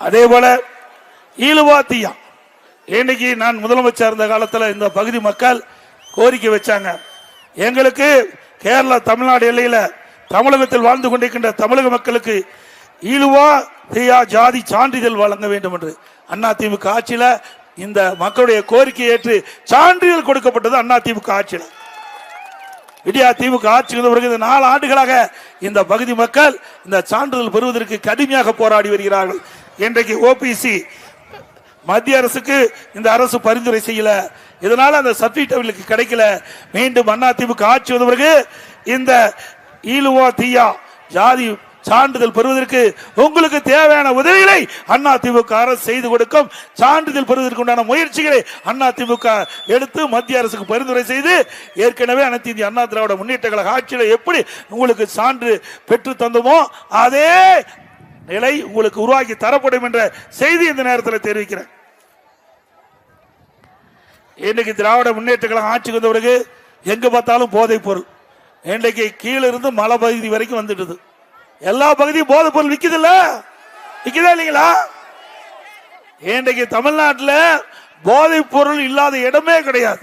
அதே போல ஈழுவாத்தியா இன்னைக்கு நான் முதலமைச்சர் இருந்த காலத்தில் இந்த பகுதி மக்கள் கோரிக்கை வச்சாங்க, எங்களுக்கு கேரளா தமிழ்நாடு எல்லையில் தமிழகத்தில் வாழ்ந்து கொண்டிருக்கின்ற தமிழக மக்களுக்கு ஈழுவா தீயா ஜாதி சான்றிதழ் வழங்க வேண்டும் என்று. அதிமுக ஆட்சியில் இந்த மக்களுடைய கோரிக்கையை ஏற்று சான்றிதழ் கொடுக்கப்பட்டது அதிமுக ஆட்சியில். விடியா திமுக ஆட்சி வந்த பிறகு 4 ஆண்டுகளாக இந்த பகுதி மக்கள் இந்த சான்றிதழ் பெறுவதற்கு கடுமையாக போராடி வருகிறார்கள். இன்றைக்கு ஓபிசி மத்திய அரசுக்கு இந்த அரசு பரிந்துரை செய்யல, இதனால அந்த சர்டிபிகேட் அவர்களுக்கு கிடைக்கல. மீண்டும் அதிமுக ஆட்சி வந்த பிறகு இந்த ஈழுவா தீயா ஜாதி சான்றிதழ் பெறுவதற்கு உங்களுக்கு தேவையான உதவிகளை அதிமுக அரசு செய்து கொடுக்கும். சான்றிதழ் பெறுவதற்கு உண்டான முயற்சிகளை அதிமுக எடுத்து மத்திய அரசுக்கு பரிந்துரை செய்து ஏற்கனவே அனைத்து இந்திய அண்ணா திராவிட முன்னேற்ற கழக ஆட்சியில் எப்படி உங்களுக்கு சான்று பெற்று தந்தோமோ அதே நிலை உங்களுக்கு உருவாக்கி தரப்படும் என்ற செய்தி இந்த நேரத்தில் தெரிவிக்கிறேன். இன்னைக்கு திராவிட முன்னேற்ற கழகம் ஆட்சிக்கு வந்த பிறகு எங்க பார்த்தாலும் போதைப் பொருள் இன்றைக்கு கீழிருந்து மலை பகுதி வரைக்கும் வந்துட்டு எல்லா பகுதியும் போதைப் பொருள் விக்குதா இல்லைங்களா? இன்றைக்கு தமிழ்நாட்டில் போதைப் பொருள் இல்லாத இடமே கிடையாது.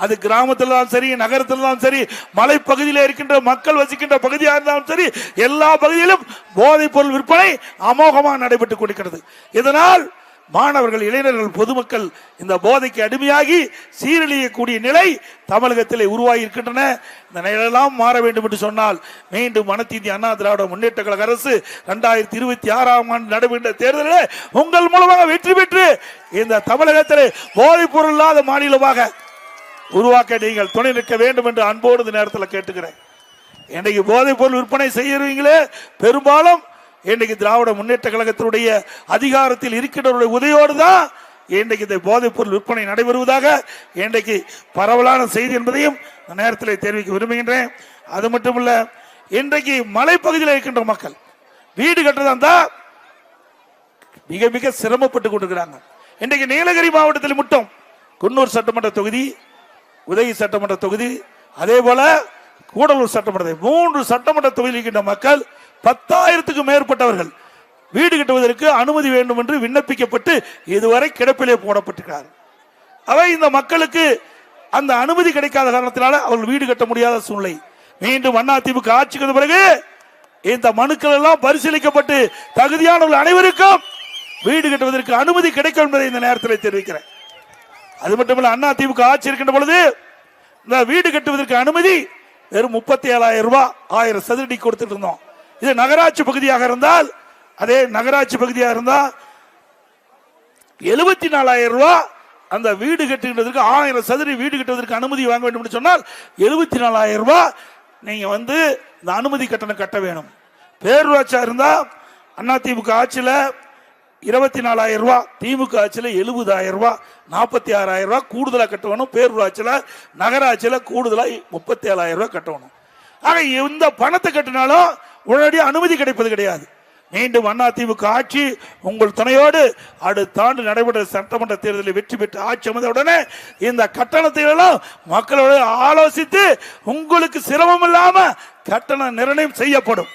அது கிராமத்தில் தான் சரி, நகரத்தில் தான் சரி, மலைப்பகுதியில் இருக்கின்ற மக்கள் வசிக்கின்ற பகுதியாக இருந்தாலும் சரி, எல்லா பகுதியிலும் போதைப் பொருள் விற்பனை அமோகமாக நடைபெற்றுக் கொண்டிருக்கிறது. இதனால் மாணவர்கள், இளைஞர்கள், பொதுமக்கள் இந்த போதைக்கு அடிமையாகி சீரழியக்கூடிய நிலை தமிழகத்தில் உருவாகி இருக்கின்றன. இந்த நிலையெல்லாம் மாற வேண்டும் என்று சொன்னால் மீண்டும் அனைத்து இந்திய அண்ணா திராவிட முன்னேற்ற கழக அரசு 2026ஆம் ஆண்டு நடைபெற்ற தேர்தலில் உங்கள் மூலமாக வெற்றி பெற்று இந்த தமிழகத்தில் போதைப் பொருள் இல்லாத மாநிலமாக உருவாக்க நீங்கள் துணை நிற்க வேண்டும் என்று அன்போடு இந்த நேரத்தில் கேட்டுக்கிறேன். இன்றைக்கு போதைப் பொருள் விற்பனை செய்யறீங்களே பெரும்பாலும் இன்றைக்கு திராவிட முன்னேற்ற கழகத்தினுடைய அதிகாரத்தில் இருக்கின்றவருடைய உதவியோடு தான் இன்றைக்கு இந்த போதைப் பொருள் விற்பனை நடைபெறுவதாக இன்றைக்கு பரவலான செய்தி என்பதையும் இந்த நேரத்தில் தெரிவிக்க விரும்புகின்றேன். அது மட்டுமல்ல, இன்றைக்கு மலைப்பகுதியில் இருக்கின்ற மக்கள் வீடு கட்டுறதா மிக மிக சிரமப்பட்டு கொண்டிருக்கிறாங்க. இன்றைக்கு நீலகிரி மாவட்டத்தில் மட்டும் குன்னூர் சட்டமன்ற தொகுதி, உதகை சட்டமன்ற தொகுதி, அதே போல கூடலூர் சட்டமன்ற 3 சட்டமன்ற தொகுதியில் இருக்கின்ற மக்கள் 10,000க்கும் மேற்பட்டவர்கள் வீடு கட்டுவதற்கு அனுமதி வேண்டும் என்று விண்ணப்பிக்கப்பட்டு இதுவரை கிடப்பிலே போடப்பட்டிருக்கிறார். அவை இந்த மக்களுக்கு அந்த அனுமதி கிடைக்காத காரணத்தினால அவர்கள் வீடு கட்ட முடியாத சூழ்நிலை. மீண்டும் அதிமுக ஆட்சிக்கு வந்த பிறகு இந்த மனுக்கள் எல்லாம் பரிசீலிக்கப்பட்டு தகுதியானவர்கள் அனைவருக்கும் வீடு கட்டுவதற்கு அனுமதி கிடைக்கும் என்பதை இந்த நேரத்தில் தெரிவிக்கிறேன். அது மட்டுமல்ல, அதிமுக ஆட்சி இருக்கின்ற பொழுது இந்த வீடு கட்டுவதற்கு அனுமதி வெறும் 37,000 ரூபாய் 1000 சதுரடி கொடுத்துட்டு இருந்தோம். இது நகராட்சி பகுதியாக இருந்தால், அதே நகராட்சி பகுதியாக இருந்தால் 74,000 ரூபாய் அந்த வீடு கட்டுகிறதுக்கு 1000 சதுரடி வீடு கட்டுவதற்கு அனுமதி வாங்க வேண்டும் என்று சொன்னால் 74,000 ரூபாய் நீங்க இந்த அனுமதி கட்டணம் கட்ட வேணும். பேரூராட்சியா இருந்தா அதிமுக ஆட்சியில 24,000 ரூபாய், திமுக ஆட்சியில 70,000 ரூபாய், 46,000 ரூபாய் கூடுதலா கட்டணும். பேரூராட்சியில, நகராட்சியில கூடுதலா 37,000 ரூபாய் கட்டணும். ஆக இந்த பணத்தை கட்டினாலும் உடனடியாக அனுமதி கிடைப்பது கிடையாது. மீண்டும் அதிமுக ஆட்சி உங்கள் துணையோடு அடுத்த ஆண்டு நடைபெற்ற சட்டமன்ற தேர்தலில் வெற்றி பெற்று ஆட்சி அமைந்த உடனே இந்த கட்டணத்தை எல்லாம் மக்களோடு ஆலோசித்து உங்களுக்கு சிரமம் இல்லாம கட்டண நிர்ணயம் செய்யப்படும்.